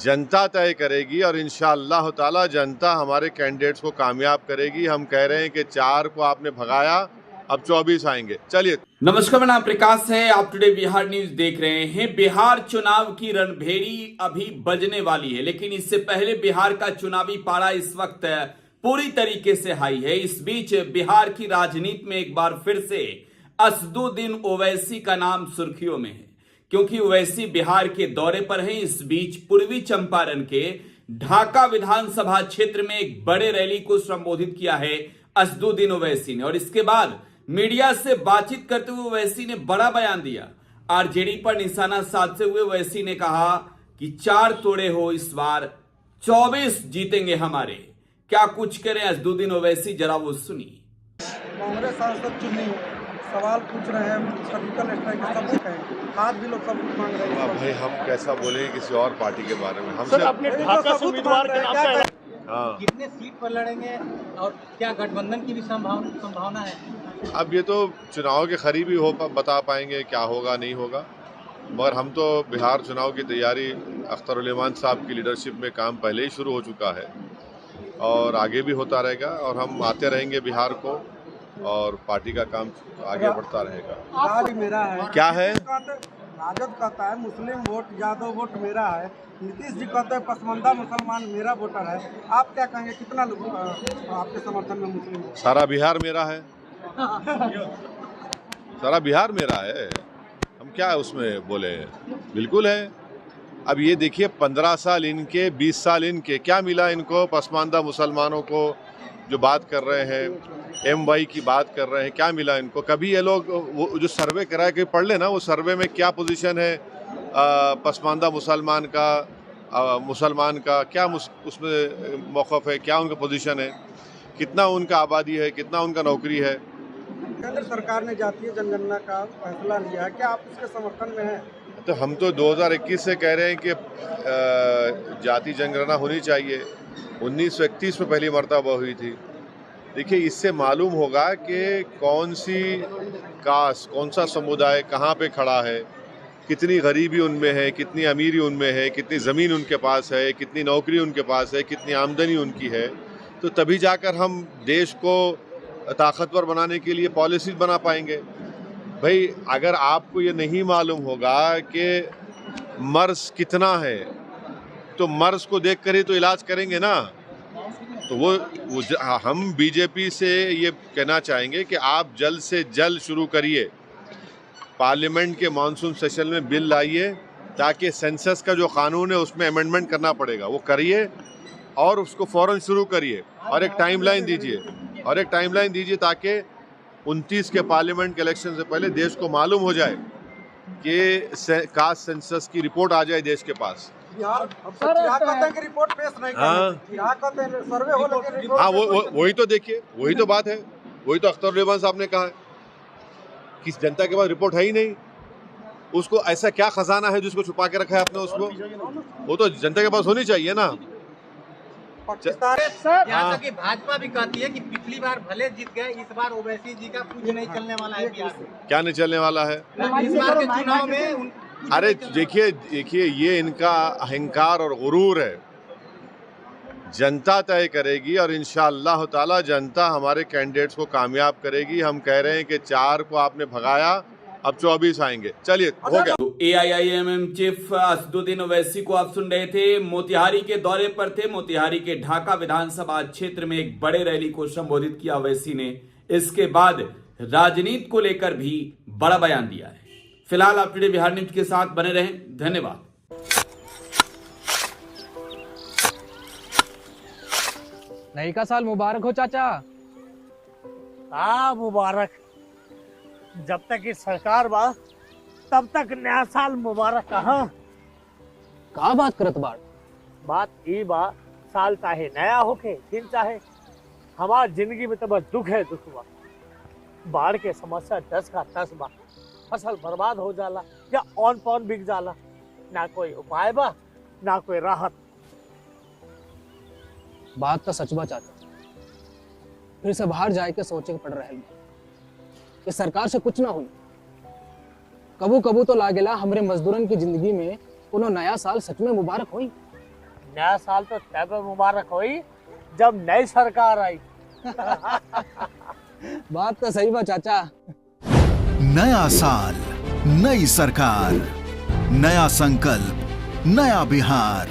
जनता तय करेगी और इंशाअल्लाह ताला जनता हमारे कैंडिडेट्स को कामयाब करेगी। हम कह रहे हैं कि 4 को आपने भगाया, अब 24 आएंगे। चलिए। नमस्कार, मेरा नाम प्रकाश है। आप टुडे बिहार न्यूज देख रहे हैं। बिहार चुनाव की रणभेरी अभी बजने वाली है, लेकिन इससे पहले बिहार का चुनावी पारा इस वक्त पूरी तरीके से हाई है। इस बीच बिहार की राजनीति में एक बार फिर से असदुद्दीन ओवैसी का नाम सुर्खियों में है, क्योंकि ओवैसी बिहार के दौरे पर हैं। इस बीच पूर्वी चंपारण के ढाका विधानसभा क्षेत्र में एक बड़े रैली को संबोधित किया है असदुद्दीन ओवैसी ने, और इसके बाद मीडिया से बातचीत करते हुए ओवैसी ने बड़ा बयान दिया। आरजेडी पर निशाना साधते हुए ओवैसी ने कहा कि 4 तोड़े हो, इस बार 24 जीतेंगे हमारे। क्या कुछ करें असदुद्दीन ओवैसी, जरा वो सुनिए। कांग्रेस सांसद चुनी सवाल पूछ रहे हैं, सर्जिकल स्ट्राइक सब है, आज भी लोग सब मांग रहे हैं। भाई हम कैसा बोले किसी और पार्टी के बारे में? सर, अपने ढाका से उम्मीदवार के नाम पे कितने सीट पर लड़ेंगे और क्या गठबंधन की भी संभावना है? अब ये तो चुनाव के करीब ही बता पाएंगे क्या होगा नहीं होगा, मगर हम तो बिहार चुनाव की तैयारी अख्तरुल साहब की लीडरशिप में काम पहले ही शुरू हो चुका है और आगे भी होता रहेगा, और हम आते रहेंगे बिहार को और पार्टी का काम आगे बढ़ता रहेगा। मेरा है क्या है? राजद कहता है मुस्लिम वोट, यादव वोट मेरा है। नीतीश जी कहते हैं पसमंदा मुसलमान मेरा वोटर है। आप क्या कहेंगे, कितना लोग आपके समर्थन में मुस्लिम? सारा बिहार मेरा है, सारा बिहार मेरा है। हम क्या उसमें बोले, बिल्कुल है। अब ये देखिए 15 साल इनके, 20 साल इनके, क्या मिला इनको? पसमानदा मुसलमानों को जो बात कर रहे हैं, MY की बात कर रहे हैं, क्या मिला इनको? कभी ये लोग वो जो सर्वे करा के पढ़ लेना, वो सर्वे में क्या पोजीशन है पसमानदा मुसलमान का क्या उसमें मौक़िफ़ है, क्या उनका पोजीशन है, कितना उनका आबादी है, कितना उनका नौकरी है। केंद्र सरकार ने जातीय जनगणना का फैसला लिया है, क्या आप उसके समर्थन में हैं? तो हम तो 2021 से कह रहे हैं कि जाति जनगणना होनी चाहिए। 1931 में पहली मर्तबा हुई थी। देखिए, इससे मालूम होगा कि कौन सी कास्ट, कौन सा समुदाय कहाँ पे खड़ा है, कितनी गरीबी उनमें है, कितनी अमीरी उनमें है, कितनी ज़मीन उनके पास है, कितनी नौकरी उनके पास है, कितनी आमदनी उनकी है। तो तभी जाकर हम देश को ताकतवर बनाने के लिए पॉलिसी बना पाएंगे। भाई, अगर आपको ये नहीं मालूम होगा कि मर्ज कितना है, तो मर्ज को देख कर ही तो इलाज करेंगे ना। तो हम बीजेपी से ये कहना चाहेंगे कि आप जल्द से जल्द शुरू करिए, पार्लियामेंट के मानसून सेशन में बिल लाइए, ताकि सेंसस का जो कानून है उसमें अमेंडमेंट करना पड़ेगा वो करिए, और उसको फ़ौरन शुरू करिए, और एक टाइमलाइन दीजिए, ताकि 29 के पार्लियामेंट के इलेक्शन से पहले देश को मालूम हो जाए कि कास्ट सेंसस की रिपोर्ट आ जाए देश के पास। कहते हैं कि रिपोर्ट पेश नहीं करनी। कहते हैं सर्वे हो, लेकिन रिपोर्ट। हाँ, वही तो देखिए, वही तो बात है, वही तो अख्तरुल साहब ने कहा है कि जनता के पास रिपोर्ट है ही नहीं। उसको ऐसा क्या खजाना है जिसको छुपा के रखा है आपने उसको? वो तो जनता के पास होनी चाहिए ना। यहाँ तक कि भाजपा भी कहती है कि पिछली बार भले जीत गए, इस बार ओवैसी जी का कुछ नहीं चलने वाला है बिहार में। क्या नहीं चलने वाला है इस बार के चुनाव में? अरे देखिए, ये इनका अहंकार और गुरूर है। जनता तय करेगी और इंशाअल्लाह ताला जनता हमारे कैंडिडेट्स को कामयाब करेगी। हम कह रहे हैं कि 4 को आपने भगाया, अब 24 आएंगे। चलिए, हो गया। तो AIIMM चीफ असदुद्दीन ओवैसी को आप सुन रहे थे। मोतिहारी के दौरे पर थे। मोतिहारी के ढाका विधानसभा क्षेत्र में एक बड़े रैली को संबोधित किया ओवैसी ने। इसके बाद राजनीति को लेकर भी बड़ा बयान दिया है। फिलहाल आप टुडे बिहार न्यूज के साथ बने रहें। धन्यवाद। नई का साल मुबारक हो चाचा। मुबारक। जब तक ये सरकार बा तब तक नया साल मुबारक। का बात करत बात ई बा, साल चाहे नया होके दिन चाहे, हमार जिंदगी में तो बस दुख है, दुख बा। बाढ़ के समस्या 10 का 10 बा। फसल बर्बाद हो जाला या ऑन पॉन बिक जाला, ना कोई उपाय बा ना कोई राहत। बात तो सच बा चाचा। फिर से बाहर जाए के सोचे के पड़ रहे कि सरकार से कुछ ना हुई। कबू कबू तो लागेला हमरे मजदूरन की जिंदगी में कोनो नया साल सच में मुबारक हुई। नया साल तो तब मुबारक हुई जब नई सरकार आई। बात तो सही बा चाचा। नया साल, नई सरकार, नया संकल्प, नया बिहार।